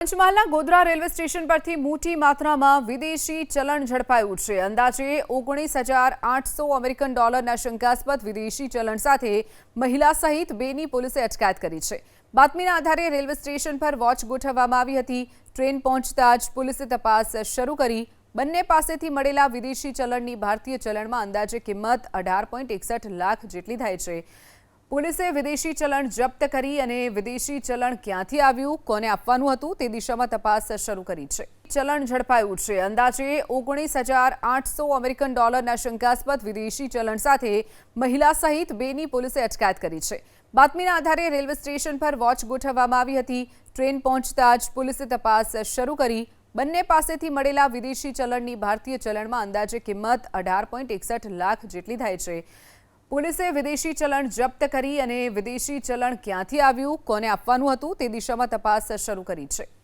પંચમહાલના Godhra railway station પરથી મોટી માત્રામાં વિદેશી ચલણ ઝડપાયું છે। અંદાજે 19,800 અમેરિકન ડોલરના શંકાસ્પદ વિદેશી ચલણ સાથે મહિલા સહિત બેની પોલીસે અટકાયત કરી છે। બાતમીના આધારે રેલવે સ્ટેશન પર વોચ ગોઠવવામાં આવી હતી। ટ્રેન પહોંચતા જ પોલીસે તપાસ શરૂ કરી। બંને પાસેથી મળેલા વિદેશી ચલણની ભારતીય ચલણમાં અંદાજે કિંમત 18.61 લાખ જેટલી થાય છે। પોલીસે વિદેશી ચલણ જપ્ત કરી અને વિદેશી ચલણ ક્યાંથી આવ્યું, કોને આપવાનું હતું તે દિશામાં તપાસ શરૂ કરી છે। ચલણ ઝડપાયું છે। અંદાજે 19,800 અમેરિકન ડોલરના શંકાસ્પદ વિદેશી ચલણ સાથે મહિલા સહિત બેની પોલીસે અટકાયત કરી છે। બાતમીના આધારે રેલવે સ્ટેશન પર વોચ ગોઠવવામાં આવી હતી। ટ્રેન પહોંચતા જ પોલીસે તપાસ શરૂ કરી। બંને પાસેથી મળેલા વિદેશી ચલણની ભારતીય ચલણમાં અંદાજે કિંમત 18.61 લાખ જેટલી થાય છે। પોલીસે વિદેશી ચલણ જપ્ત કરી અને વિદેશી ચલણ ક્યાંથી આવ્યું, કોને આપવાનું હતું તે દિશામાં તપાસ શરૂ કરી છે।